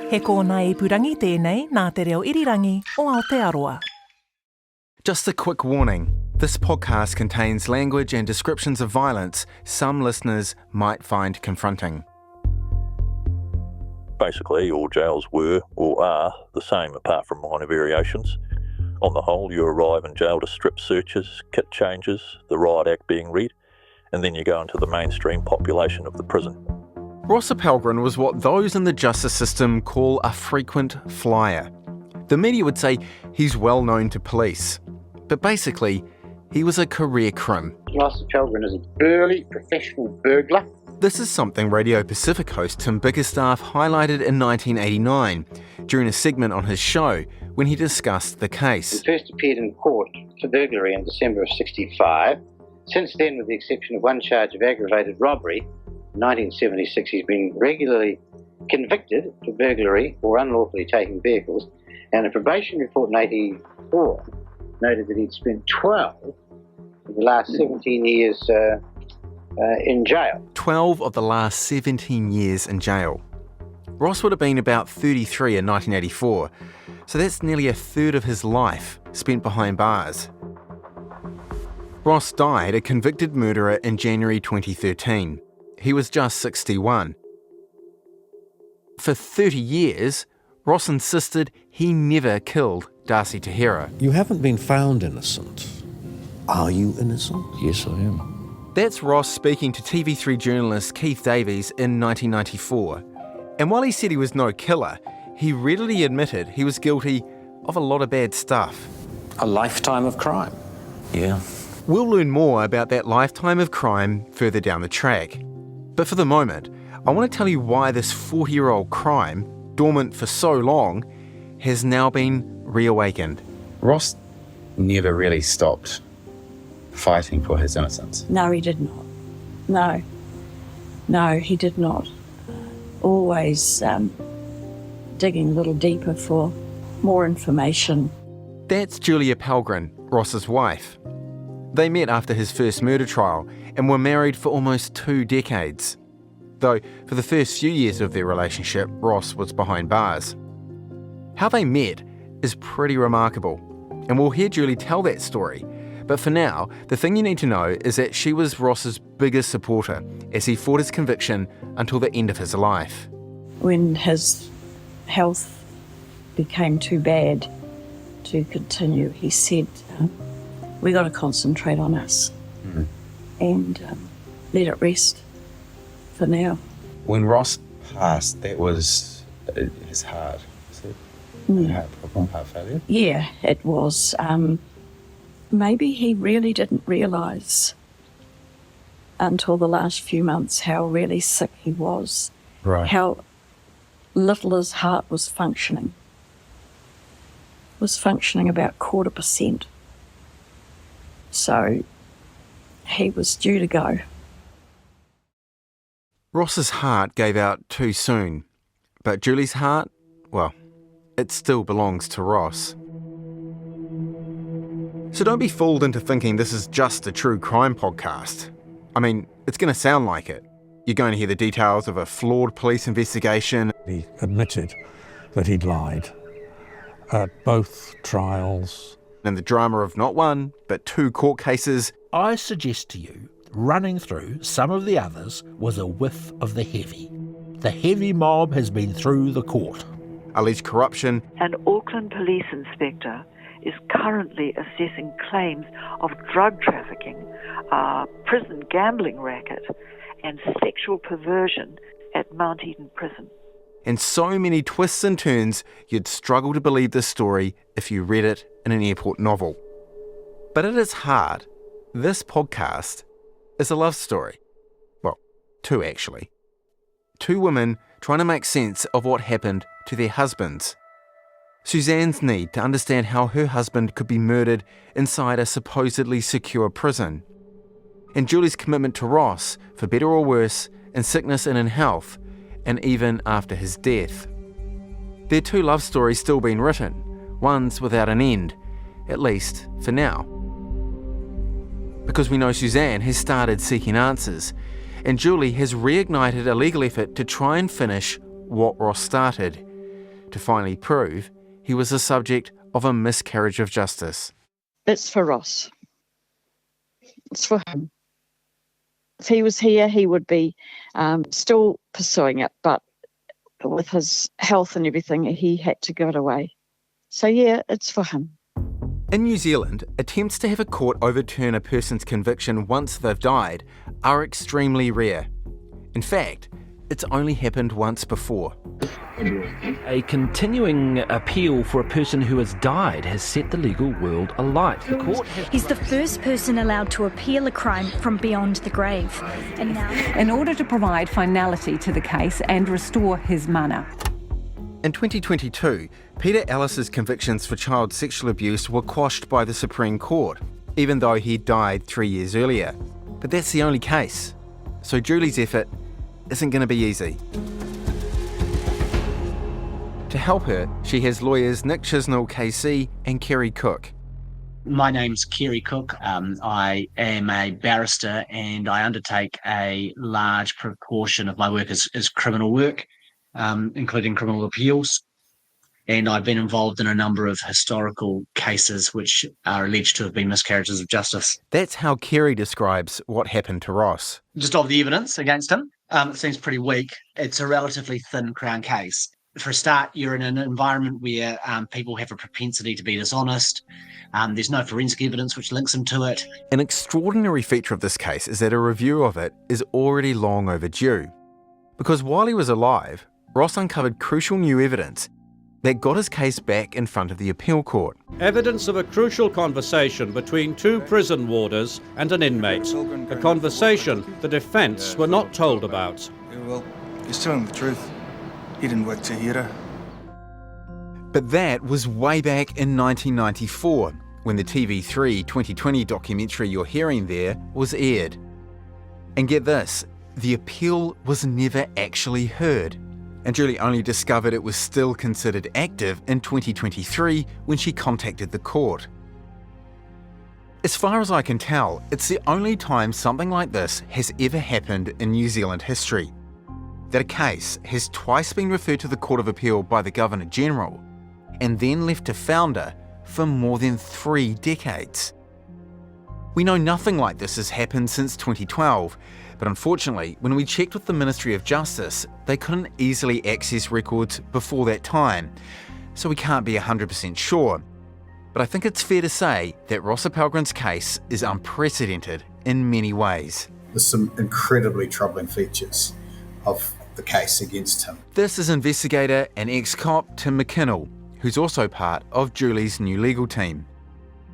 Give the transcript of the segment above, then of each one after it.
He kōna ipurangi tēnei nā te reo irirangi o Aotearoa. Just a quick warning. This podcast contains language and descriptions of violence some listeners might find confronting. Basically, all jails were or are the same apart from minor variations. On the whole, you arrive in jail to strip searches, kit changes, the Riot Act being read, and then you go into the mainstream population of the prison. Ross Appelgren was what those in the justice system call a frequent flyer. The media would say he's well known to police, but basically, he was a career crim. Ross Appelgren is a burly professional burglar. This is something Radio Pacific host Tim Bickerstaff highlighted in 1989 during a segment on his show when he discussed the case. He first appeared in court for burglary in December of 1965. Since then, with the exception of one charge of aggravated robbery, in 1976 he's been regularly convicted for burglary or unlawfully taking vehicles, and a probation report in 1984 noted that he'd spent 12 of the last 17 years in jail. 12 of the last 17 years in jail. Ross would have been about 33 in 1984, so that's nearly a third of his life spent behind bars. Ross died a convicted murderer in January 2013. He was just 61. For 30 years, Ross insisted he never killed Darcy Tahira. You haven't been found innocent. Are you innocent? Yes, I am. That's Ross speaking to TV3 journalist Keith Davies in 1994. And while he said he was no killer, he readily admitted he was guilty of a lot of bad stuff. A lifetime of crime. Yeah. We'll learn more about that lifetime of crime further down the track. But for the moment, I want to tell you why this 40-year-old crime, dormant for so long, has now been reawakened. Ross never really stopped fighting for his innocence. No, he did not. No, he did not. Always digging a little deeper for more information. That's Julia Appelgren, Ross's wife. They met after his first murder trial and were married for almost 2 decades. Though for the first few years of their relationship, Ross was behind bars. How they met is pretty remarkable, and we'll hear Julie tell that story. But for now, the thing you need to know is that she was Ross's biggest supporter as he fought his conviction until the end of his life. When his health became too bad to continue, he said, we got to concentrate on us and let it rest for now. When Ross passed, that was his heart. Was it heart problem, heart failure? Yeah, it was. Maybe he really didn't realise until the last few months how really sick he was. Right. How little his heart was functioning. It was functioning about 0.25%. So he was due to go. Ross's heart gave out too soon, but Julie's heart, well, it still belongs to Ross. So don't be fooled into thinking this is just a true crime podcast. I mean, it's going to sound like it. You're going to hear the details of a flawed police investigation. He admitted that he'd lied at both trials. And the drama of not one, but 2 court cases. I suggest to you, running through some of the others was a whiff of the heavy. The heavy mob has been through the court. Alleged corruption. An Auckland police inspector is currently assessing claims of drug trafficking, prison gambling racket, and sexual perversion at Mount Eden Prison. And so many twists and turns, you'd struggle to believe this story if you read it in an airport novel. But at its heart, this podcast is a love story. Well, 2 actually. 2 women trying to make sense of what happened to their husbands. Suzanne's need to understand how her husband could be murdered inside a supposedly secure prison. And Julie's commitment to Ross, for better or worse, in sickness and in health, and even after his death. Their 2 love stories still being written, one's without an end, at least for now. Because we know Suzanne has started seeking answers, and Julie has reignited a legal effort to try and finish what Ross started. to finally prove he was the subject of a miscarriage of justice. It's for Ross. It's for him. If he was here, he would be still pursuing it, but with his health and everything, he had to give it away. So yeah, it's for him. In New Zealand, attempts to have a court overturn a person's conviction once they've died are extremely rare. In fact, it's only happened once before. A continuing appeal for a person who has died has set the legal world alight. The court has... He's the first person allowed to appeal a crime from beyond the grave. And now... in order to provide finality to the case and restore his mana. In 2022, Peter Ellis's convictions for child sexual abuse were quashed by the Supreme Court, even though he died 3 years earlier. But that's the only case. So Julie's effort isn't going to be easy. To help her, she has lawyers Nick Chisnell KC and Kerry Cook. My name's Kerry Cook. I am a barrister and I undertake a large proportion of my work as criminal work, including criminal appeals. And I've been involved in a number of historical cases which are alleged to have been miscarriages of justice. That's how Kerry describes what happened to Ross. Just of the evidence against him, it seems pretty weak. It's a relatively thin Crown case. For a start, you're in an environment where people have a propensity to be dishonest. There's no forensic evidence which links them to it. An extraordinary feature of this case is that a review of it is already long overdue. Because while he was alive, Ross uncovered crucial new evidence that got his case back in front of the appeal court. Evidence of a crucial conversation between two prison warders and an inmate. A conversation the defence were not told about. Yeah, well, he's telling the truth. He didn't work to hear her. But that was way back in 1994, when the TV3 2020 documentary you're hearing there was aired. And get this, the appeal was never actually heard. And Julie only discovered it was still considered active in 2023 when she contacted the court. As far as I can tell, it's the only time something like this has ever happened in New Zealand history. That a case has twice been referred to the Court of Appeal by the Governor-General and then left to founder for more than 3 decades. We know nothing like this has happened since 2012, but unfortunately, when we checked with the Ministry of Justice, they couldn't easily access records before that time, so we can't be 100% sure. But I think it's fair to say that Ross Appelgren's case is unprecedented in many ways. There's some incredibly troubling features of the case against him. This is investigator and ex-cop Tim McKinnell, who's also part of Julie's new legal team.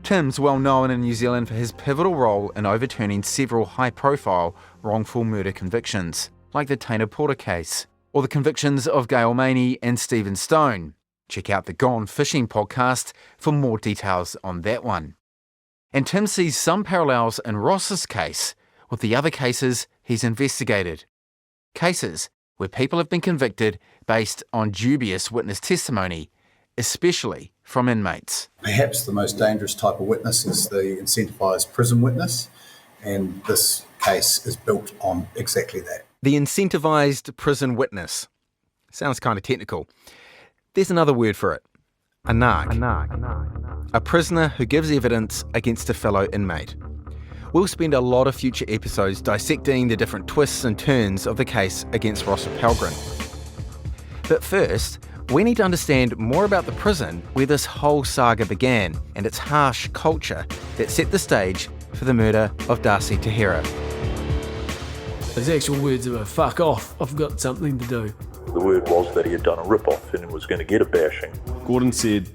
Tim's well known in New Zealand for his pivotal role in overturning several high-profile wrongful murder convictions, like the Taina Porter case, or the convictions of Gail Maney and Stephen Stone. Check out the Gone Fishing podcast for more details on that one. And Tim sees some parallels in Ross's case with the other cases he's investigated. Cases where people have been convicted based on dubious witness testimony, especially from inmates. Perhaps the most dangerous type of witness is the incentivised prison witness, and this case is built on exactly that. The incentivised prison witness. Sounds kind of technical. There's another word for it. A narc. A prisoner who gives evidence against a fellow inmate. We'll spend a lot of future episodes dissecting the different twists and turns of the case against Ross Appelgren. But first, we need to understand more about the prison where this whole saga began and its harsh culture that set the stage for the murder of Darcy Tahira. His actual words were, "Fuck off, I've got something to do." The word was that he had done a rip-off and was going to get a bashing. Gordon said,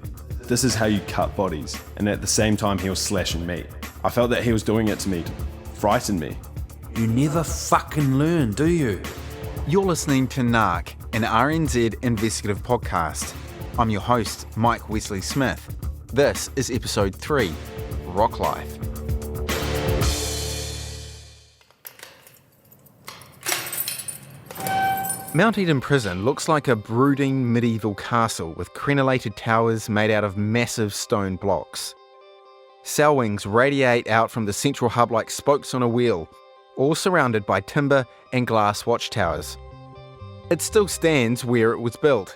"This is how you cut bodies," and at the same time he was slashing meat. I felt that he was doing it to me to frighten me. You never fucking learn, do you? You're listening to Nark, an RNZ investigative podcast. I'm your host, Mike Wesley-Smith. This is episode 3, Rock Life. Mount Eden Prison looks like a brooding medieval castle with crenellated towers made out of massive stone blocks. Cell wings radiate out from the central hub like spokes on a wheel, all surrounded by timber and glass watchtowers. It still stands where it was built,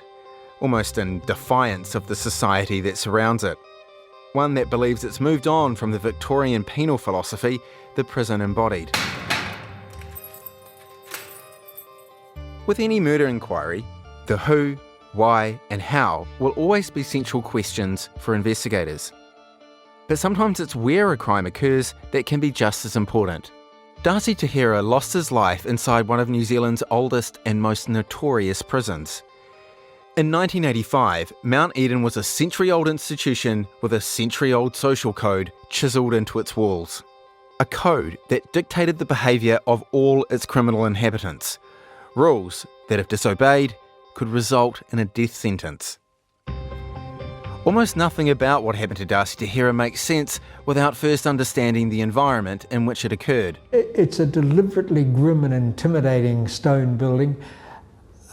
almost in defiance of the society that surrounds it. One that believes it's moved on from the Victorian penal philosophy the prison embodied. With any murder inquiry, the who, why, and how will always be central questions for investigators. But sometimes it's where a crime occurs that can be just as important. Darcy Tahira lost his life inside one of New Zealand's oldest and most notorious prisons. In 1985, Mount Eden was a century-old institution with a century-old social code chiselled into its walls. A code that dictated the behaviour of all its criminal inhabitants. Rules that, if disobeyed, could result in a death sentence. Almost nothing about what happened to Darcy Tahira makes sense without first understanding the environment in which it occurred. It's a deliberately grim and intimidating stone building.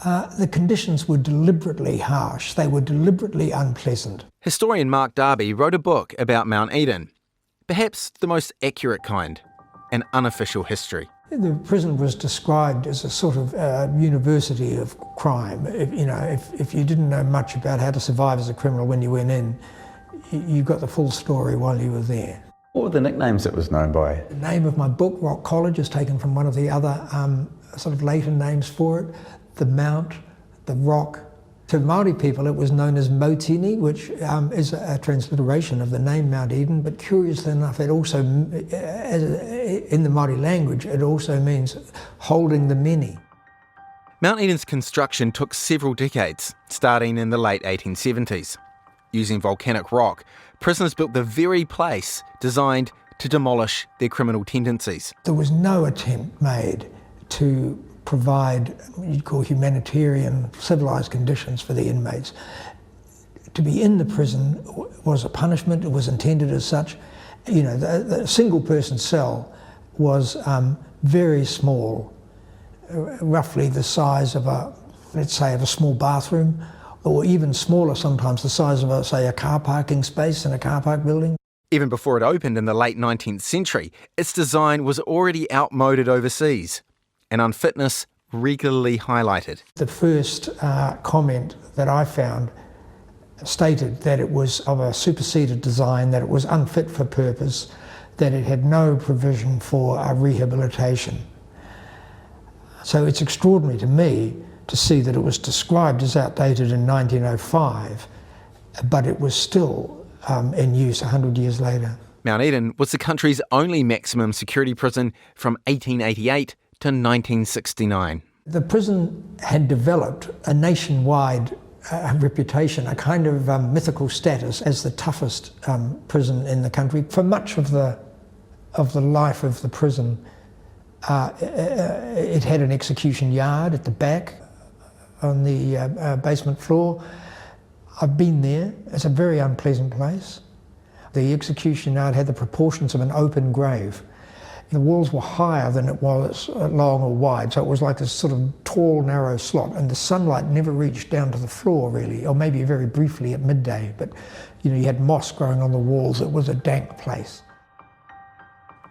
The conditions were deliberately harsh. They were deliberately unpleasant. Historian Mark Darby wrote a book about Mount Eden. Perhaps the most accurate kind, an unofficial history. The prison was described as a sort of university of crime. If you didn't know much about how to survive as a criminal when you went in, you got the full story while you were there. What were the nicknames it was known by? The name of my book, Rock College, is taken from one of the other sort of later names for it. The Mount, the Rock. To Māori people it was known as Motini, which is a transliteration of the name Mount Eden, but curiously enough it also, in the Māori language, it also means holding the many. Mount Eden's construction took several decades, starting in the late 1870s. Using volcanic rock, prisoners built the very place designed to demolish their criminal tendencies. There was no attempt made to provide what you'd call humanitarian, civilised conditions for the inmates. To be in the prison was a punishment, it was intended as such. The single person cell was very small, roughly the size of let's say a small bathroom, or even smaller sometimes, the size of a car parking space in a car park building. Even before it opened in the late 19th century, its design was already outmoded overseas, and unfitness regularly highlighted. The first comment that I found stated that it was of a superseded design, that it was unfit for purpose, that it had no provision for rehabilitation. So it's extraordinary to me to see that it was described as outdated in 1905, but it was still in use 100 years later. Mount Eden was the country's only maximum security prison from 1888 to 1969. The prison had developed a nationwide reputation, a kind of mythical status as the toughest prison in the country. For much of the life of the prison, it had an execution yard at the back on the basement floor. I've been there. It's a very unpleasant place. The execution yard had the proportions of an open grave. The walls were higher than it was long or wide, so it was like this sort of tall, narrow slot, and the sunlight never reached down to the floor really, or maybe very briefly at midday, but you had moss growing on the walls. It was a dank place.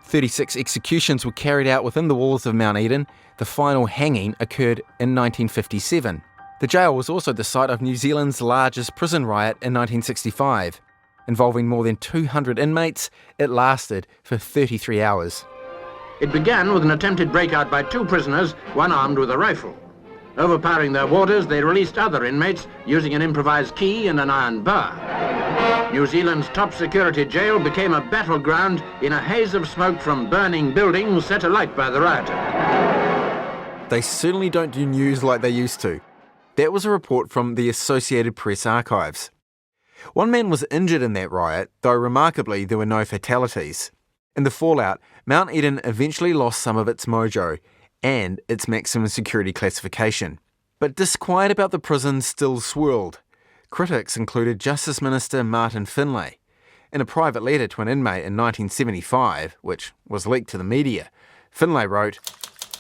36 executions were carried out within the walls of Mount Eden. The final hanging occurred in 1957. The jail was also the site of New Zealand's largest prison riot in 1965. Involving more than 200 inmates, it lasted for 33 hours. It began with an attempted breakout by two prisoners, one armed with a rifle. Overpowering their warders, they released other inmates using an improvised key and an iron bar. New Zealand's top security jail became a battleground in a haze of smoke from burning buildings set alight by the rioters. They certainly don't do news like they used to. That was a report from the Associated Press archives. One man was injured in that riot, though remarkably there were no fatalities. In the fallout, Mount Eden eventually lost some of its mojo and its maximum security classification. But disquiet about the prison still swirled. Critics included Justice Minister Martin Finlay. In a private letter to an inmate in 1975, which was leaked to the media, Finlay wrote,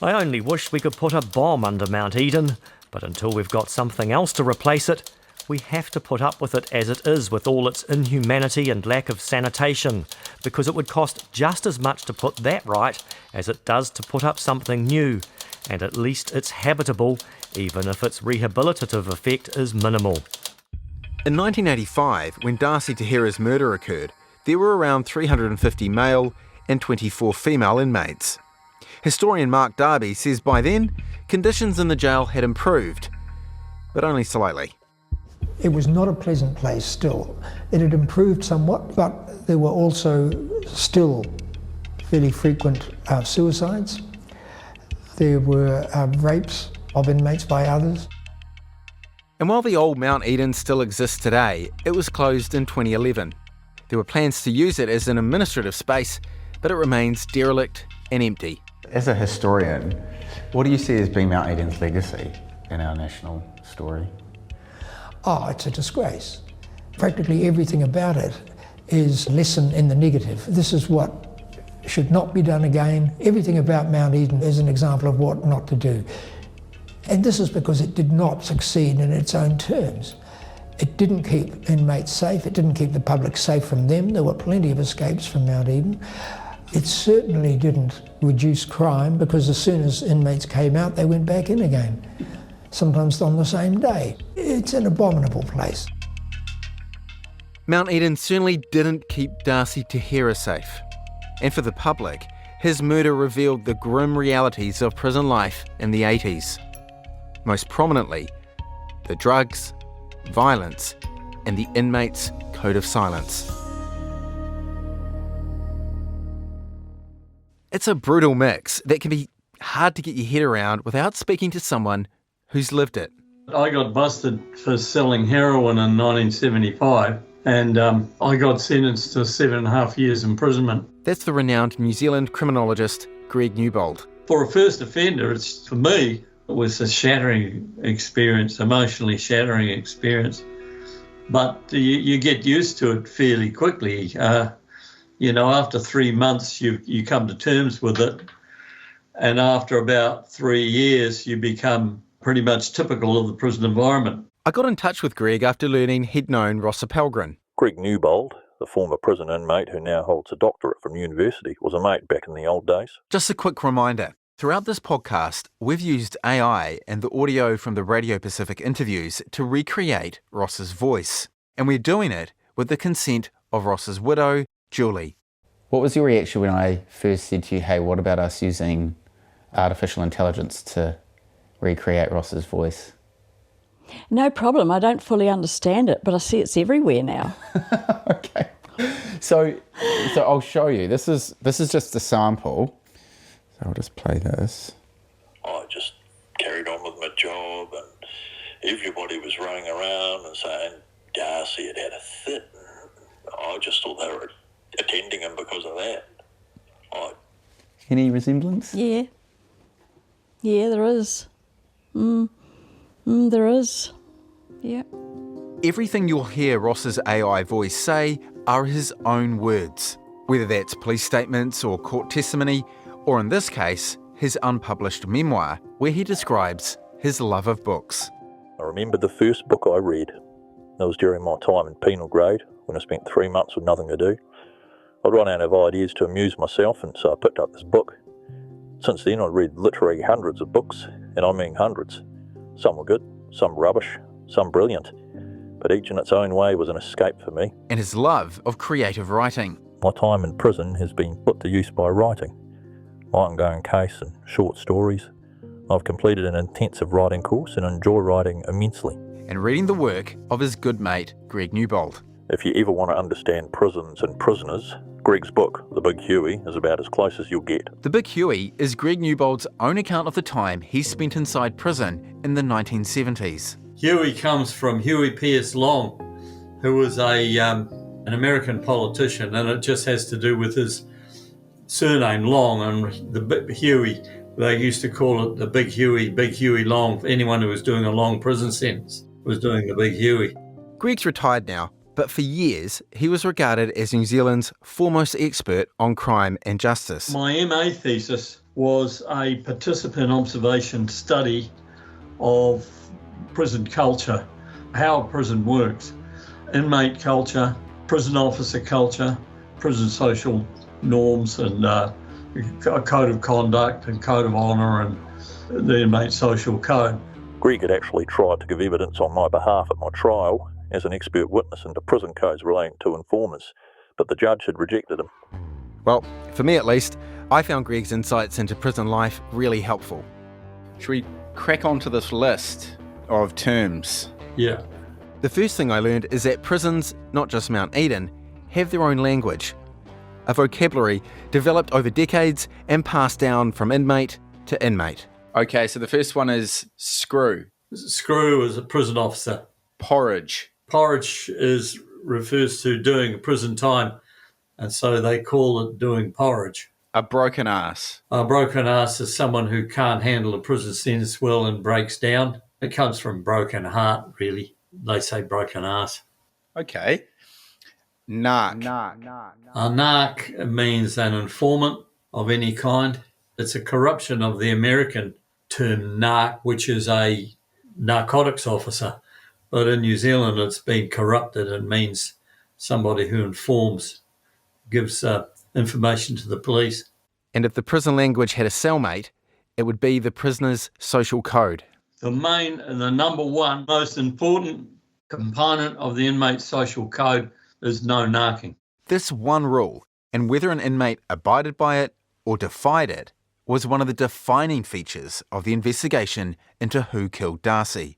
"I only wish we could put a bomb under Mount Eden, but until we've got something else to replace it, we have to put up with it as it is, with all its inhumanity and lack of sanitation, because it would cost just as much to put that right as it does to put up something new, and at least it's habitable, even if its rehabilitative effect is minimal." In 1985, when Darcy Tahira's murder occurred, there were around 350 male and 24 female inmates. Historian Mark Darby says by then, conditions in the jail had improved, but only slightly. It was not a pleasant place still. It had improved somewhat, but there were also still fairly frequent suicides. There were rapes of inmates by others. And while the old Mount Eden still exists today, it was closed in 2011. There were plans to use it as an administrative space, but it remains derelict and empty. As a historian, what do you see as being Mount Eden's legacy in our national story? Oh, it's a disgrace. Practically everything about it is lesson in the negative. This is what should not be done again. Everything about Mount Eden is an example of what not to do. And this is because it did not succeed in its own terms. It didn't keep inmates safe, it didn't keep the public safe from them. There were plenty of escapes from Mount Eden. It certainly didn't reduce crime, because as soon as inmates came out, they went back in again, sometimes on the same day. It's an abominable place. Mount Eden certainly didn't keep Darcy Tahira safe. And for the public, his murder revealed the grim realities of prison life in the 80s. Most prominently, the drugs, violence, and the inmates' code of silence. It's a brutal mix that can be hard to get your head around without speaking to someone who's lived it. I got busted for selling heroin in 1975, and I got sentenced to 7.5 years imprisonment. That's the renowned New Zealand criminologist Greg Newbold. For a first offender, for me, it was a shattering experience, emotionally shattering experience. But you get used to it fairly quickly. After 3 months, you come to terms with it. And after about 3 years, you become pretty much typical of the prison environment. I got in touch with Greg after learning he'd known Ross Appelgren. Greg Newbold, the former prison inmate who now holds a doctorate from university, was a mate back in the old days. Just a quick reminder, throughout this podcast, we've used AI and the audio from the Radio Pacific interviews to recreate Ross's voice. And we're doing it with the consent of Ross's widow, Julie. What was your reaction when I first said to you, hey, what about us using artificial intelligence to recreate Ross's voice? No problem. I don't fully understand it, but I see it's everywhere now. Okay. So I'll show you. This is just a sample. So I'll just play this. I just carried on with my job, and everybody was running around and saying Darcy had had a fit. I just thought they were attending him because of that. Any resemblance? Yeah. Yeah, there is. There is. Yeah. Everything you'll hear Ross's AI voice say are his own words, whether that's police statements or court testimony, or in this case, his unpublished memoir, where he describes his love of books. I remember the first book I read. That was during my time in penal grade, when I spent 3 months with nothing to do. I'd run out of ideas to amuse myself, and so I picked up this book. Since then, I'd read literally hundreds of books, and I mean hundreds. Some were good, some rubbish, some brilliant, but each in its own way was an escape for me. And his love of creative writing. My time in prison has been put to use by writing. My ongoing case and short stories. I've completed an intensive writing course and enjoy writing immensely. And reading the work of his good mate, Greg Newbold. If you ever want to understand prisons and prisoners, Greg's book, The Big Huey, is about as close as you'll get. The Big Huey is Greg Newbold's own account of the time he spent inside prison in the 1970s. Huey comes from Huey Pierce Long, who was an American politician, and it just has to do with his surname Long, and the Huey, they used to call it the Big Huey Long. Anyone who was doing a long prison sentence was doing the Big Huey. Greg's retired now, but for years he was regarded as New Zealand's foremost expert on crime and justice. My MA thesis was a participant observation study of prison culture, how a prison works, inmate culture, prison officer culture, prison social norms, and a code of conduct and code of honour, and the inmate social code. Greg had actually tried to give evidence on my behalf at my trial as an expert witness into prison codes relating to informers, but the judge had rejected him. Well, for me at least, I found Greg's insights into prison life really helpful. Should we crack onto this list of terms? Yeah. The first thing I learned is that prisons, not just Mount Eden, have their own language. A vocabulary developed over decades and passed down from inmate to inmate. Okay, so the first one is screw. Screw is a prison officer. Porridge. Porridge refers to doing a prison time, and so they call it doing porridge. A broken ass. A broken ass is someone who can't handle a prison sentence well and breaks down. It comes from broken heart, really. They say broken ass. Okay. Nark. A narc means an informant of any kind. It's a corruption of the American term narc, which is a narcotics officer. But in New Zealand, it's been corrupted and means somebody who informs, gives information to the police. And if the prison language had a cellmate, it would be the prisoner's social code. The main and the number one most important component of the inmate's social code is no narking. This one rule, and whether an inmate abided by it or defied it, was one of the defining features of the investigation into who killed Darcy.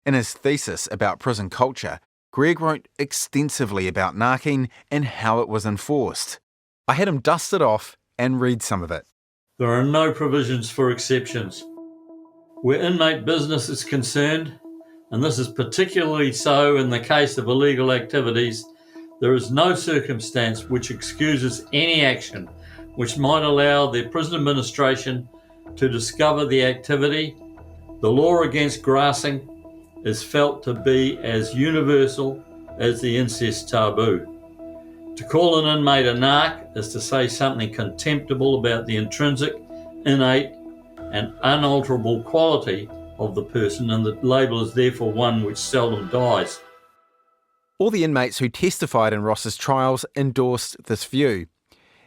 In his thesis about prison culture, Greg wrote extensively about narking and how it was enforced. I had him dust it off and read some of it. There are no provisions for exceptions. Where inmate business is concerned, and this is particularly so in the case of illegal activities, there is no circumstance which excuses any action which might allow the prison administration to discover the activity. The law against grassing is felt to be as universal as the incest taboo. To call an inmate a narc is to say something contemptible about the intrinsic, innate, and unalterable quality of the person, and the label is therefore one which seldom dies. All the inmates who testified in Ross's trials endorsed this view,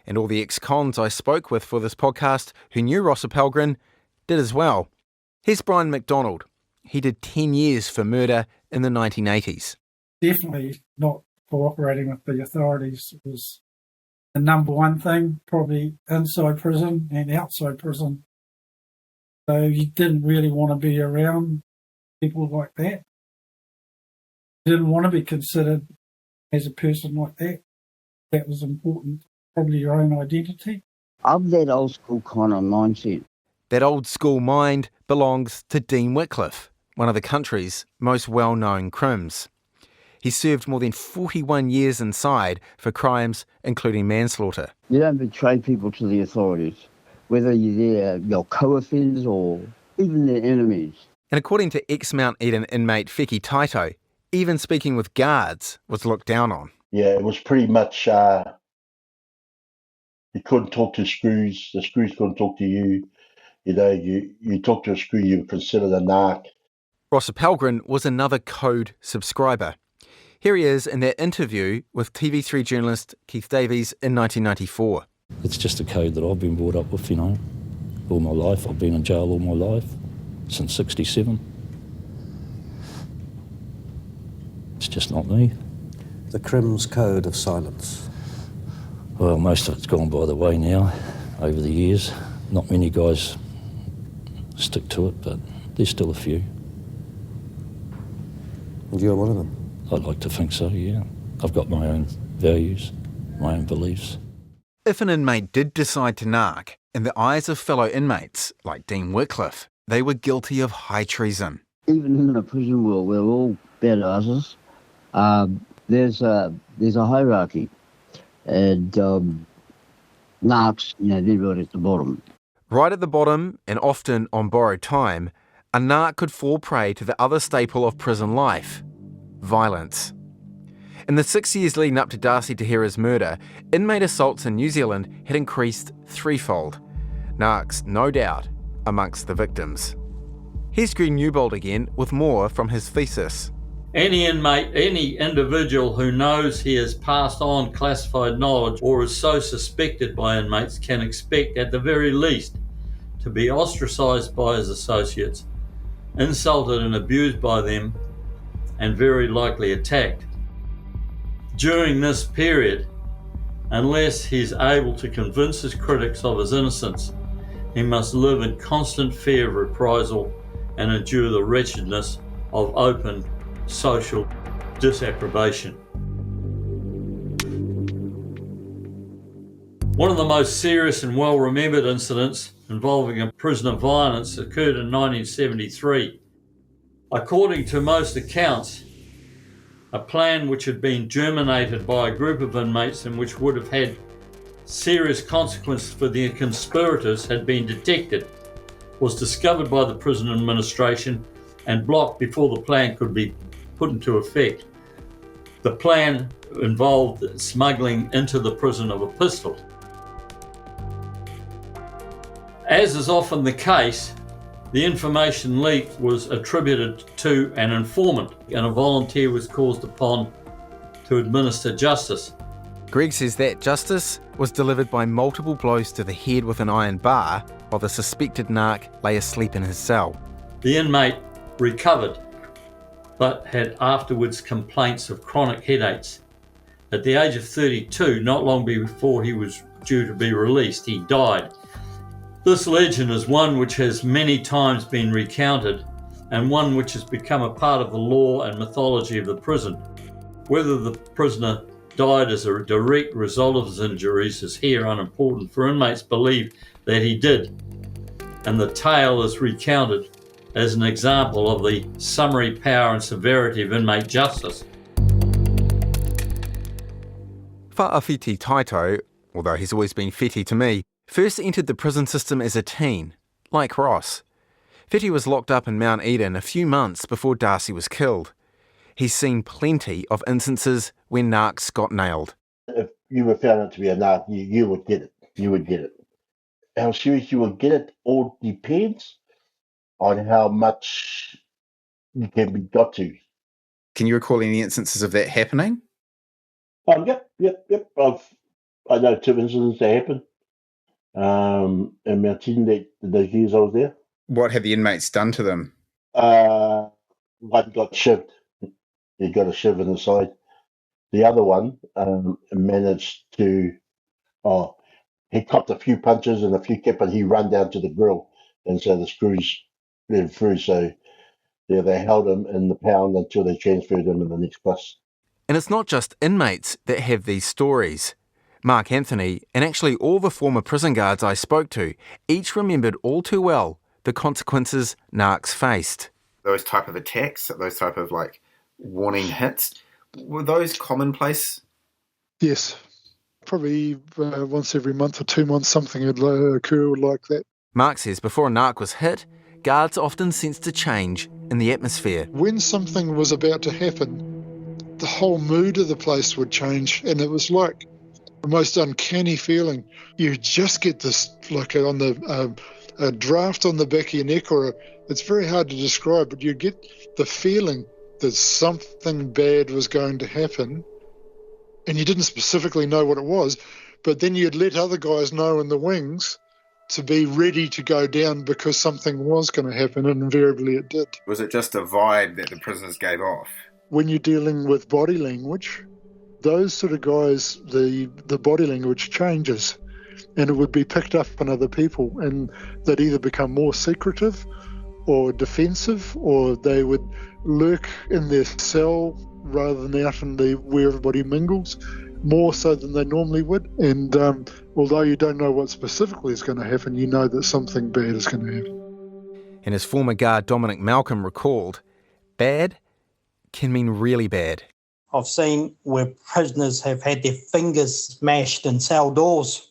and all the ex-cons I spoke with for this podcast who knew Ross Appelgren did as well. Here's Brian McDonald. He did 10 years for murder in the 1980s. Definitely not cooperating with the authorities was the number one thing, probably inside prison and outside prison. So you didn't really want to be around people like that. You didn't want to be considered as a person like that. That was important, probably your own identity. Of that old school kind of mindset. That old school mind belongs to Dean Whitcliffe, one of the country's most well-known crims. He served more than 41 years inside for crimes including manslaughter. You don't betray people to the authorities, whether they're your co-offenders or even their enemies. And according to ex-Mount Eden inmate Feki Taito, even speaking with guards was looked down on. Yeah, it was pretty much, you couldn't talk to screws, the screws couldn't talk to you. You know, you talk to a screw, you were considered a narc. Ross Appelgren was another code subscriber. Here he is in that interview with TV3 journalist Keith Davies in 1994. It's just a code that I've been brought up with, you know, all my life. I've been in jail all my life, since 67. It's just not me. The Crim's code of silence. Well, most of it's gone by the way now, over the years. Not many guys stick to it, but there's still a few. And you're one of them? I'd like to think so, yeah. I've got my own values, my own beliefs. If an inmate did decide to narc, in the eyes of fellow inmates, like Dean Whitcliffe, they were guilty of high treason. Even in the prison world, we're all badasses. There's a hierarchy, and narcs, you know, they're right at the bottom. Right at the bottom, and often on borrowed time, a narc could fall prey to the other staple of prison life: violence. In the 6 years leading up to Darcy Tahira's murder, inmate assaults in New Zealand had increased threefold. Narcs, no doubt, amongst the victims. Here's Greg Newbold again with more from his thesis. Any inmate, any individual who knows he has passed on classified knowledge or is so suspected by inmates can expect, at the very least, to be ostracised by his associates, insulted and abused by them, and very likely attacked. During this period, unless he's able to convince his critics of his innocence, he must live in constant fear of reprisal and endure the wretchedness of open social disapprobation. One of the most serious and well-remembered incidents involving a prisoner of violence occurred in 1973. According to most accounts, a plan which had been germinated by a group of inmates and which would have had serious consequences for the conspirators had been detected, was discovered by the prison administration and blocked before the plan could be put into effect. The plan involved smuggling into the prison of a pistol. As is often the case, the information leaked was attributed to an informant, and a volunteer was called upon to administer justice. Greg says that justice was delivered by multiple blows to the head with an iron bar while the suspected narc lay asleep in his cell. The inmate recovered, but had afterwards complaints of chronic headaches. At the age of 32, not long before he was due to be released, he died. This legend is one which has many times been recounted and one which has become a part of the lore and mythology of the prison. Whether the prisoner died as a direct result of his injuries is here unimportant, for inmates believe that he did, and the tale is recounted as an example of the summary power and severity of inmate justice. Whaawhiti Taito, although he's always been Whiti to me, first entered the prison system as a teen, like Ross. Whiti was locked up in Mount Eden a few months before Darcy was killed. He's seen plenty of instances when narcs got nailed. If you were found out to be a narc, you would get it. You would get it. How serious you would get it all depends on how much you can be got to. Can you recall any instances of that happening? Yep. I know 2 incidents that happened. In Mount Eden, those years I was there. What had the inmates done to them? One got shivved. He got a shiv in the side. The other one managed to, he copped a few punches and a few kick, but he ran down to the grill, and so the screws went through. So yeah, they held him in the pound until they transferred him in the next bus. And it's not just inmates that have these stories. Mark Anthony, and actually all the former prison guards I spoke to, each remembered all too well the consequences narcs faced. Those type of attacks, those type of warning hits, were those commonplace? Yes. Probably once every month or 2 months something would occur like that. Mark says before a narc was hit, guards often sensed a change in the atmosphere. When something was about to happen, the whole mood of the place would change, and it was like the most uncanny feeling. You just get this on a draft on the back of your neck, or it's very hard to describe, but you get the feeling that something bad was going to happen, and you didn't specifically know what it was, but then you'd let other guys know in the wings to be ready to go down because something was going to happen, and invariably it did. Was it just a vibe that the prisoners gave off? When you're dealing with body language, those sort of guys, the body language changes, and it would be picked up on other people, and they'd either become more secretive or defensive, or they would lurk in their cell rather than out in where everybody mingles, more so than they normally would. And although you don't know what specifically is going to happen, you know that something bad is going to happen. And as former guard Dominic Malcolm recalled, bad can mean really bad. I've seen where prisoners have had their fingers smashed in cell doors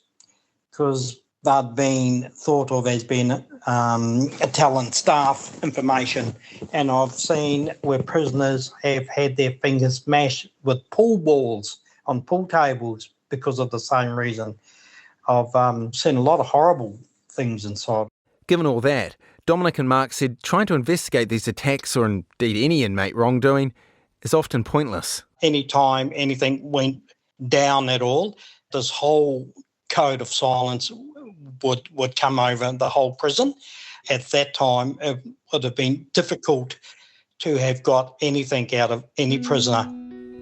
because they've been thought of as being talent staff information. And I've seen where prisoners have had their fingers smashed with pool balls on pool tables because of the same reason. I've seen a lot of horrible things inside. Given all that, Dominic and Mark said trying to investigate these attacks, or indeed any inmate wrongdoing, is often pointless. Anytime anything went down at all, this whole code of silence would come over the whole prison. At that time, it would have been difficult to have got anything out of any prisoner.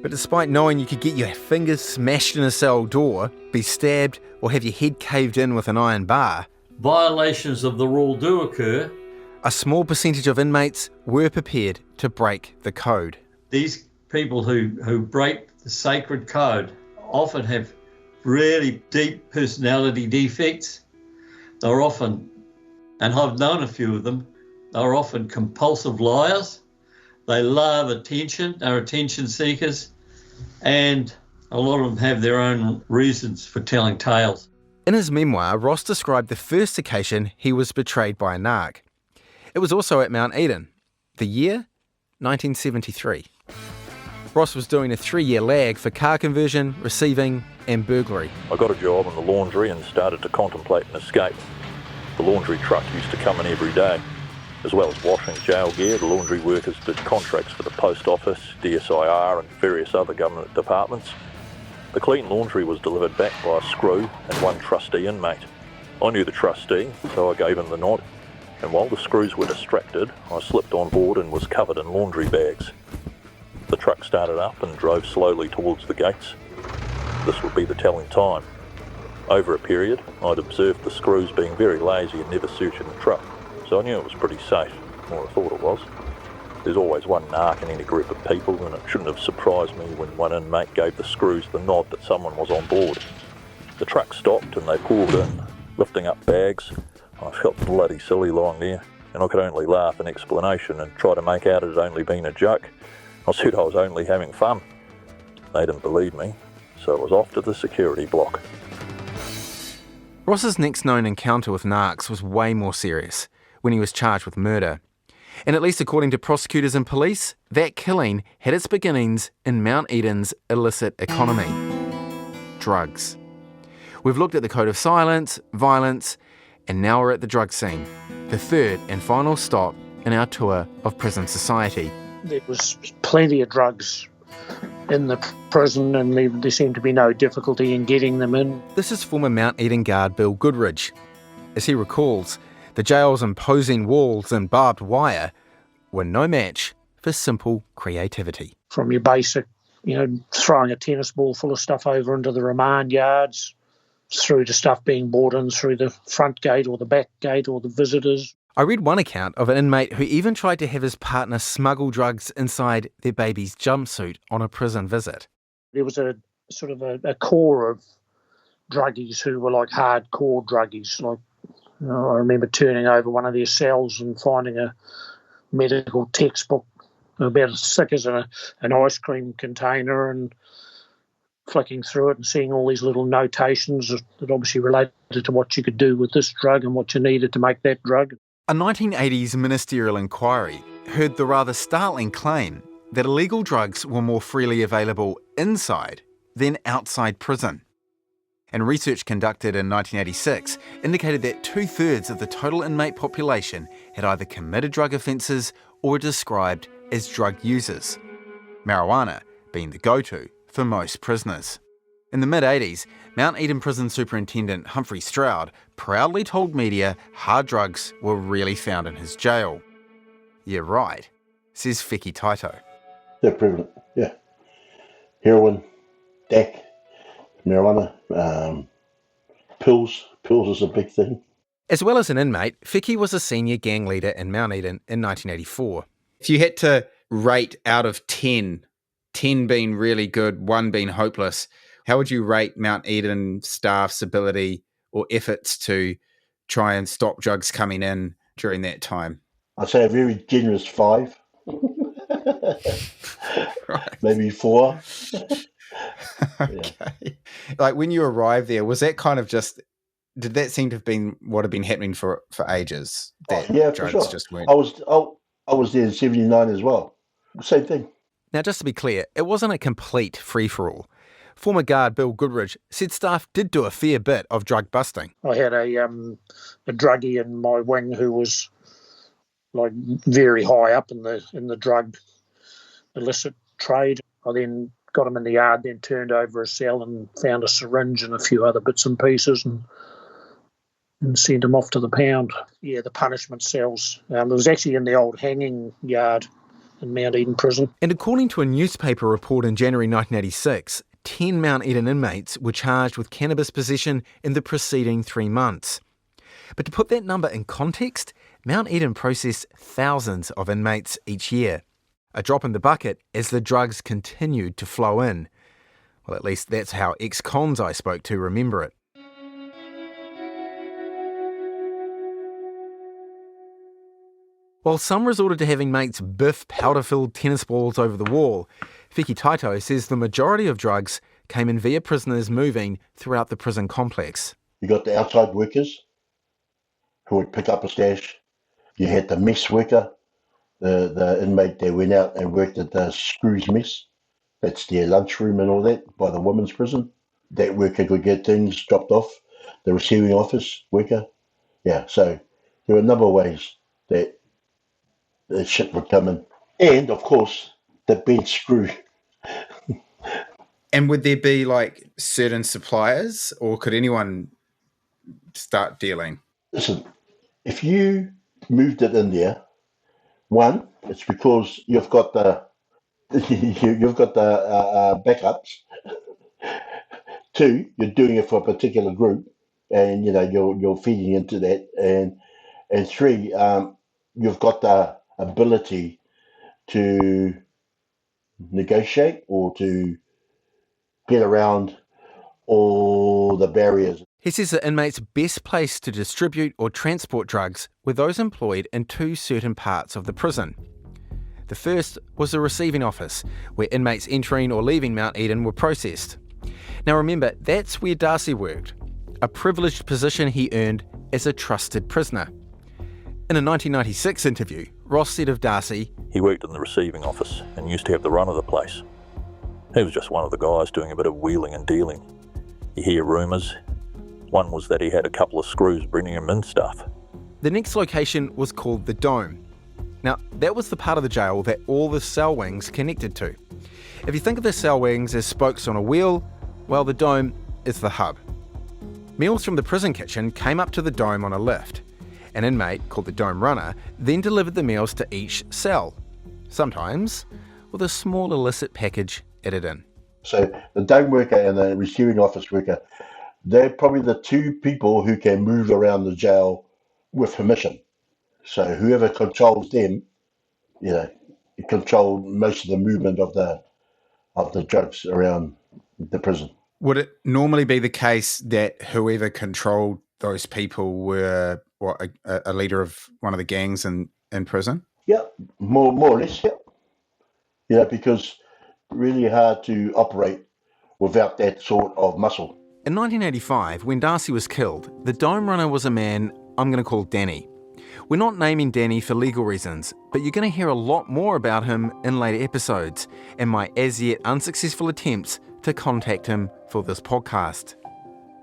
But despite knowing you could get your fingers smashed in a cell door, be stabbed, or have your head caved in with an iron bar, violations of the rule do occur. A small percentage of inmates were prepared to break the code. These people who break the sacred code often have really deep personality defects. They're often, and I've known a few of them, they're often compulsive liars. They love attention, they're attention seekers, and a lot of them have their own reasons for telling tales. In his memoir, Ross described the first occasion he was betrayed by a narc. It was also at Mount Eden, the year 1973. Ross was doing a 3-year lag for car conversion, receiving and burglary. I got a job in the laundry and started to contemplate an escape. The laundry truck used to come in every day. As well as washing jail gear, the laundry workers did contracts for the post office, DSIR and various other government departments. The clean laundry was delivered back by a screw and one trustee inmate. I knew the trustee, so I gave him the nod, and while the screws were distracted, I slipped on board and was covered in laundry bags. The truck started up and drove slowly towards the gates. This would be the telling time. Over a period, I'd observed the screws being very lazy and never searching the truck, so I knew it was pretty safe, or I thought it was. There's always one narc in any group of people, and it shouldn't have surprised me when one inmate gave the screws the nod that someone was on board. The truck stopped and they pulled in, lifting up bags. I felt bloody silly lying there, and I could only laugh in explanation and try to make out it had only been a joke. I said I was only having fun. They didn't believe me, so I was off to the security block. Ross's next known encounter with narcs was way more serious, when he was charged with murder. And at least according to prosecutors and police, that killing had its beginnings in Mount Eden's illicit economy. Drugs. We've looked at the code of silence, violence, and now we're at the drug scene, the third and final stop in our tour of prison society. There was plenty of drugs in the prison, and there seemed to be no difficulty in getting them in. This is former Mount Eden guard Bill Goodridge. As he recalls, the jail's imposing walls and barbed wire were no match for simple creativity. From your basic, throwing a tennis ball full of stuff over into the remand yards, through to stuff being brought in through the front gate or the back gate or the visitors. I read one account of an inmate who even tried to have his partner smuggle drugs inside their baby's jumpsuit on a prison visit. There was a sort of a core of druggies who were like hardcore druggies. Like, I remember turning over one of their cells and finding a medical textbook about as thick as an ice cream container and flicking through it and seeing all these little notations that obviously related to what you could do with this drug and what you needed to make that drug. A 1980s ministerial inquiry heard the rather startling claim that illegal drugs were more freely available inside than outside prison. And research conducted in 1986 indicated that 2/3 of the total inmate population had either committed drug offences or were described as drug users, marijuana being the go-to for most prisoners. In the mid-80s, Mount Eden Prison Superintendent Humphrey Stroud proudly told media hard drugs were really found in his jail. Yeah, right, says Feki Taito. They're prevalent, yeah. Heroin, deck, marijuana, pills. Pills is a big thing. As well as an inmate, Feki was a senior gang leader in Mount Eden in 1984. If you had to rate out of 10, 10 being really good, 1 being hopeless, how would you rate Mount Eden staff's ability or efforts to try and stop drugs coming in during that time? I'd say a very generous 5. Right. Maybe 4. Okay. Like when you arrived there, was that kind of just, did that seem to have been what had been happening for ages? That yeah, drugs for sure. Just weren't. I was there in 79 as well. Same thing. Now, just to be clear, it wasn't a complete free-for-all. Former guard Bill Goodridge said staff did do a fair bit of drug busting. I had a druggie in my wing who was like very high up in the drug illicit trade. I then got him in the yard, then turned over a cell and found a syringe and a few other bits and pieces, and and sent them off to the pound. Yeah, the punishment cells. It was actually in the old hanging yard in Mount Eden Prison. And according to a newspaper report in January 1986, 10 Mount Eden inmates were charged with cannabis possession in the preceding 3 months. But to put that number in context, Mount Eden processed thousands of inmates each year. A drop in the bucket as the drugs continued to flow in. Well, at least that's how ex-cons I spoke to remember it. While some resorted to having mates biff powder-filled tennis balls over the wall, Whiki Taito says the majority of drugs came in via prisoners moving throughout the prison complex. You got the outside workers who would pick up a stash. You had the mess worker, the inmate that went out and worked at the Screws Mess. That's their lunchroom and all that by the women's prison. That worker could get things dropped off. The receiving office worker. Yeah, so there were a number of ways that the shit would come in. And, of course, the bed screw. And would there be like certain suppliers, or could anyone start dealing? Listen, if you moved it in there, one, it's because you've got the backups. Two, you're doing it for a particular group, and you're feeding into that. And three, you've got the ability to negotiate or to get around all the barriers. He says that inmates best placed to distribute or transport drugs were those employed in 2 certain parts of the prison. The first was the receiving office, where inmates entering or leaving Mount Eden were processed. Now remember, that's where Darcy worked, a privileged position he earned as a trusted prisoner. In a 1996 interview, Ross said of Darcy, "He worked in the receiving office and used to have the run of the place. He was just one of the guys doing a bit of wheeling and dealing. You hear rumours. One was that he had a couple of screws bringing him in stuff." The next location was called the Dome. Now, that was the part of the jail that all the cell wings connected to. If you think of the cell wings as spokes on a wheel, well, the Dome is the hub. Meals from the prison kitchen came up to the Dome on a lift. An inmate, called the Dome Runner, then delivered the meals to each cell, sometimes with a small illicit package added in. So the Dome worker and the receiving office worker, they're probably the 2 people who can move around the jail with permission. So whoever controls them, control most of the movement of the drugs around the prison. Would it normally be the case that whoever controlled those people were a leader of one of the gangs in prison? Yeah, more or less, yeah. Because really hard to operate without that sort of muscle. In 1985, when Darcy was killed, the Dome Runner was a man I'm going to call Danny. We're not naming Danny for legal reasons, but you're going to hear a lot more about him in later episodes and my as yet unsuccessful attempts to contact him for this podcast.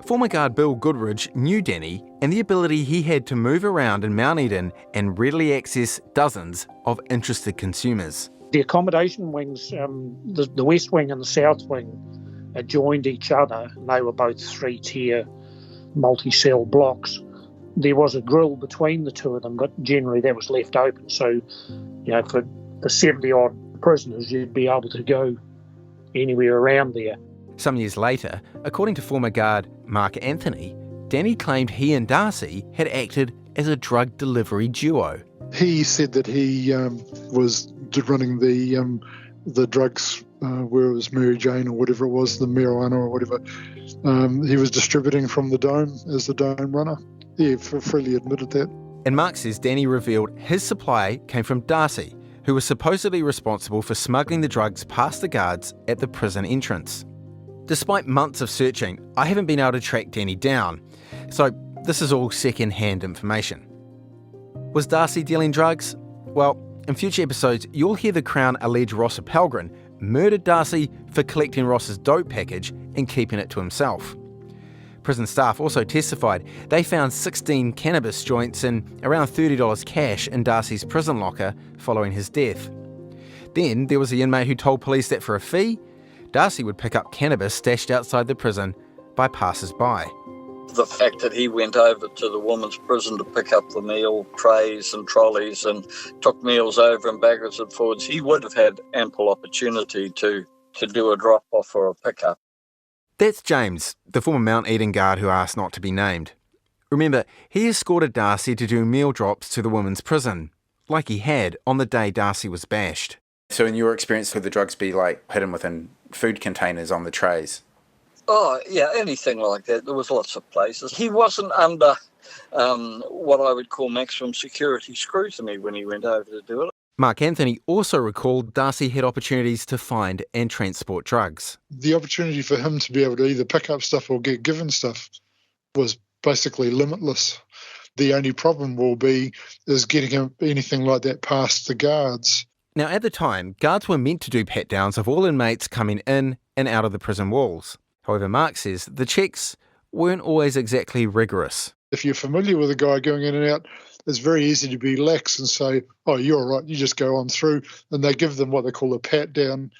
Former guard Bill Goodridge knew Danny and the ability he had to move around in Mount Eden and readily access dozens of interested consumers. The accommodation wings, the west wing and the south wing, joined each other. They were both 3-tier multi-cell blocks. There was a grill between the 2 of them, but generally that was left open. So, for the 70-odd prisoners, you'd be able to go anywhere around there. Some years later, according to former guard Mark Anthony, Danny claimed he and Darcy had acted as a drug delivery duo. He said that he was running the drugs where it was Mary Jane or whatever it was, the marijuana or whatever. He was distributing from the Dome as the Dome Runner. He freely admitted that. And Mark says Danny revealed his supply came from Darcy, who was supposedly responsible for smuggling the drugs past the guards at the prison entrance. Despite months of searching, I haven't been able to track Danny down, so this is all second-hand information. Was Darcy dealing drugs? Well, in future episodes, you'll hear the Crown allege Ross Appelgren murdered Darcy for collecting Ross's dope package and keeping it to himself. Prison staff also testified they found 16 cannabis joints and around $30 cash in Darcy's prison locker following his death. Then there was the inmate who told police that for a fee, Darcy would pick up cannabis stashed outside the prison by passers-by. The fact that he went over to the women's prison to pick up the meal trays and trolleys and took meals over and backwards and forwards, he would have had ample opportunity to do a drop-off or a pick-up. That's James, the former Mount Eden guard who asked not to be named. Remember, he escorted Darcy to do meal drops to the women's prison, like he had on the day Darcy was bashed. So in your experience, could the drugs be like hidden within food containers on the trays? Oh, yeah, anything like that. There was lots of places. He wasn't under what I would call maximum security scrutiny when he went over to do it. Mark Anthony also recalled Darcy had opportunities to find and transport drugs. The opportunity for him to be able to either pick up stuff or get given stuff was basically limitless. The only problem is getting anything like that past the guards. Now, at the time, guards were meant to do pat-downs of all inmates coming in and out of the prison walls. However, Mark says the checks weren't always exactly rigorous. If you're familiar with a guy going in and out, it's very easy to be lax and say, oh, you're all right, you just go on through. And they give them what they call a pat-down,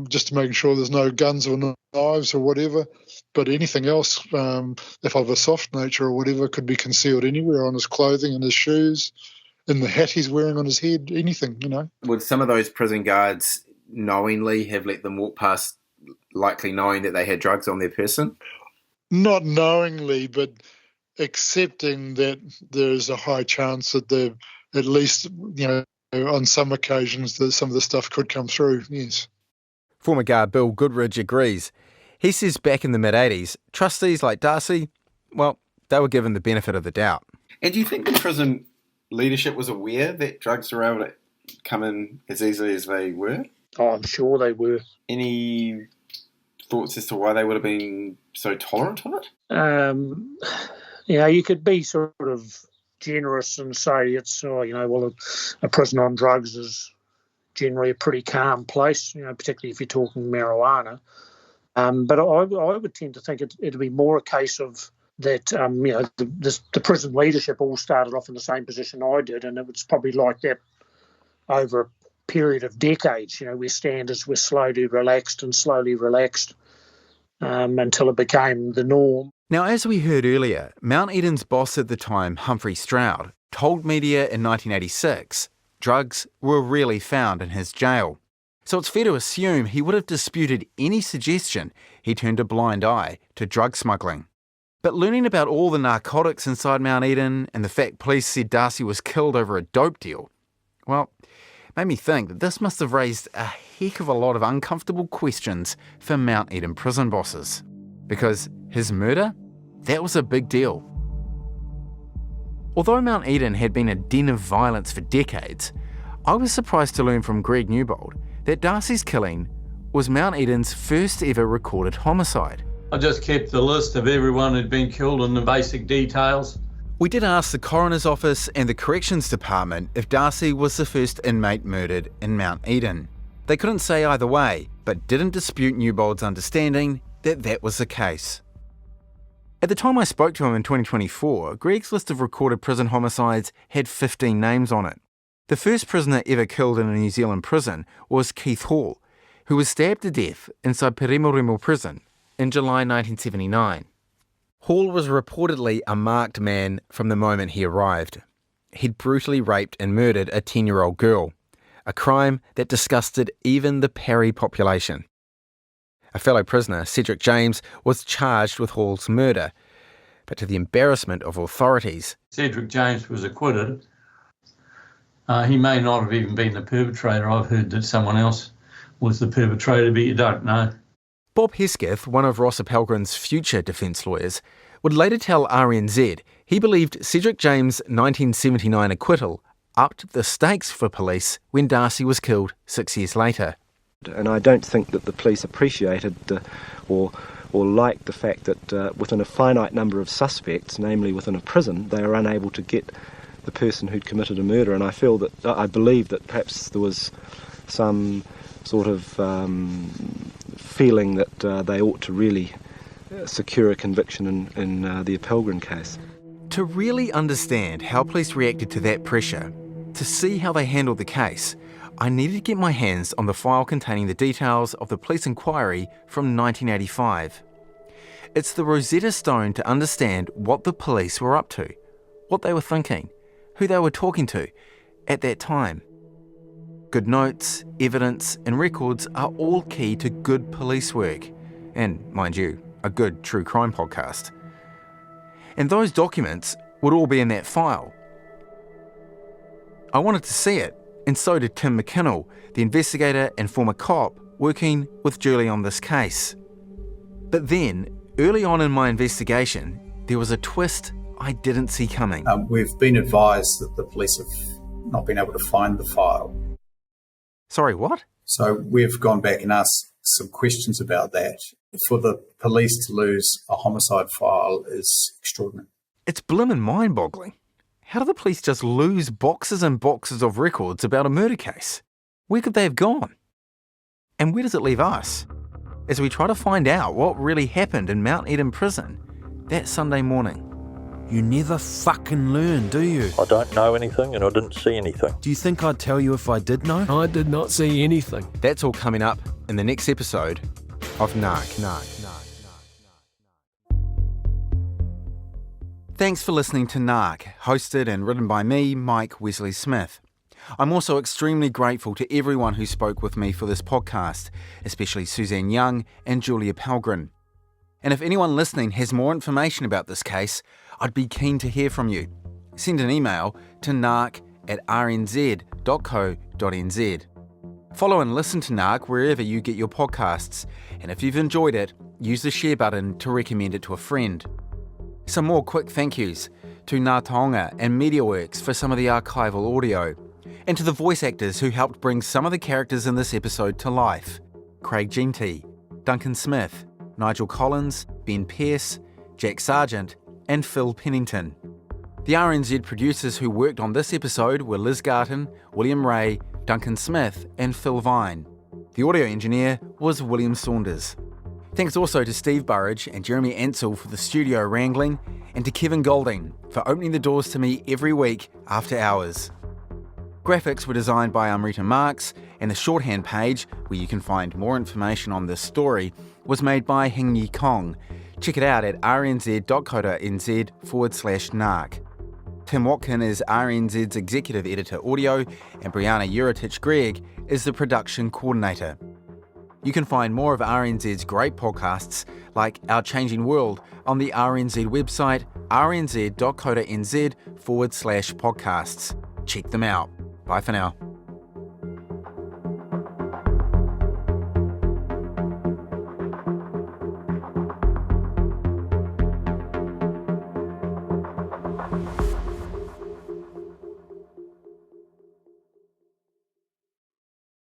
just to make sure there's no guns or knives or whatever. But anything else, if of a soft nature or whatever, could be concealed anywhere on his clothing and his shoes, in the hat he's wearing on his head, anything, you know. Would some of those prison guards knowingly have let them walk past, likely knowing that they had drugs on their person? Not knowingly, but accepting that there's a high chance that they're, at least, you know, on some occasions that some of the stuff could come through, yes. Former guard Bill Goodridge agrees. He says back in the mid-80s, trustees like Darcy, well, they were given the benefit of the doubt. And do you think the prison leadership was aware that drugs were able to come in as easily as they were? Oh, I'm sure they were. Any thoughts as to why they would have been so tolerant of it? You know, you could be sort of generous and say it's, a prison on drugs is generally a pretty calm place, you know, particularly if you're talking marijuana. But I would tend to think it'd be more a case of that, the prison leadership all started off in the same position I did, and it was probably like that over a period of decades, you know, where standards were slowly relaxed until it became the norm. Now, as we heard earlier, Mount Eden's boss at the time, Humphrey Stroud, told media in 1986 drugs were rarely found in his jail. So it's fair to assume he would have disputed any suggestion he turned a blind eye to drug smuggling. But learning about all the narcotics inside Mount Eden and the fact police said Darcy was killed over a dope deal, well, made me think that this must have raised a heck of a lot of uncomfortable questions for Mount Eden prison bosses. Because his murder, that was a big deal. Although Mount Eden had been a den of violence for decades, I was surprised to learn from Greg Newbold that Darcy's killing was Mount Eden's first ever recorded homicide. I just kept the list of everyone who'd been killed and the basic details. We did ask the coroner's office and the corrections department if Darcy was the first inmate murdered in Mount Eden. They couldn't say either way, but didn't dispute Newbold's understanding that that was the case. At the time I spoke to him in 2024, Greg's list of recorded prison homicides had 15 names on it. The first prisoner ever killed in a New Zealand prison was Keith Hall, who was stabbed to death inside Peremoremo prison in July 1979. Hall was reportedly a marked man from the moment he arrived. He'd brutally raped and murdered a 10-year-old girl, a crime that disgusted even the Parry population. A fellow prisoner, Cedric James, was charged with Hall's murder, but to the embarrassment of authorities, Cedric James was acquitted. He may not have even been the perpetrator. I've heard that someone else was the perpetrator, but you don't know. Bob Hesketh, one of Ross Appelgren's future defence lawyers, would later tell RNZ he believed Cedric James' 1979 acquittal upped the stakes for police when Darcy was killed 6 years later. And I don't think that the police appreciated or liked the fact that within a finite number of suspects, namely within a prison, they were unable to get the person who'd committed a murder. And I believe that perhaps there was some sort of feeling that they ought to really secure a conviction in the Appelgren case. To really understand how police reacted to that pressure, to see how they handled the case, I needed to get my hands on the file containing the details of the police inquiry from 1985. It's the Rosetta Stone to understand what the police were up to, what they were thinking, who they were talking to at that time. Good notes, evidence, and records are all key to good police work, and, mind you, a good true crime podcast. And those documents would all be in that file. I wanted to see it, and so did Tim McKinnell, the investigator and former cop working with Julie on this case. But then, early on in my investigation, there was a twist I didn't see coming. We've been advised that the police have not been able to find the file. Sorry, what? So we've gone back and asked some questions about that. For the police to lose a homicide file is extraordinary. It's blimmin' mind-boggling. How do the police just lose boxes and boxes of records about a murder case? Where could they have gone? And where does it leave us as we try to find out what really happened in Mount Eden prison that Sunday morning? You never fucking learn, do you? I don't know anything and I didn't see anything. Do you think I'd tell you if I did know? I did not see anything. That's all coming up in the next episode of Nark. Thanks for listening to Nark, hosted and written by me, Mike Wesley-Smith. I'm also extremely grateful to everyone who spoke with me for this podcast, especially Suzanne Young and Ross Appelgren. And if anyone listening has more information about this case, I'd be keen to hear from you. Send an email to nark@rnz.co.nz. Follow and listen to Nark wherever you get your podcasts, and if you've enjoyed it, use the share button to recommend it to a friend. Some more quick thank yous to Ngā Taonga and Mediaworks for some of the archival audio, and to the voice actors who helped bring some of the characters in this episode to life: Craig Genty, Duncan Smith, Nigel Collins, Ben Pearce, Jack Sargent, and Phil Pennington. The RNZ producers who worked on this episode were Liz Garton, William Ray, Duncan Smith, and Phil Vine. The audio engineer was William Saunders. Thanks also to Steve Burridge and Jeremy Ansell for the studio wrangling, and to Kevin Golding for opening the doors to me every week after hours. Graphics were designed by Amrita Marks, and the shorthand page, where you can find more information on this story, was made by Hing Yi Kong. Check it out at rnz.co.nz/nark. Tim Watkin is RNZ's Executive Editor Audio, and Brianna Uritich-Gregg is the Production Coordinator. You can find more of RNZ's great podcasts, like Our Changing World, on the RNZ website, rnz.co.nz/podcasts. Check them out. Bye for now.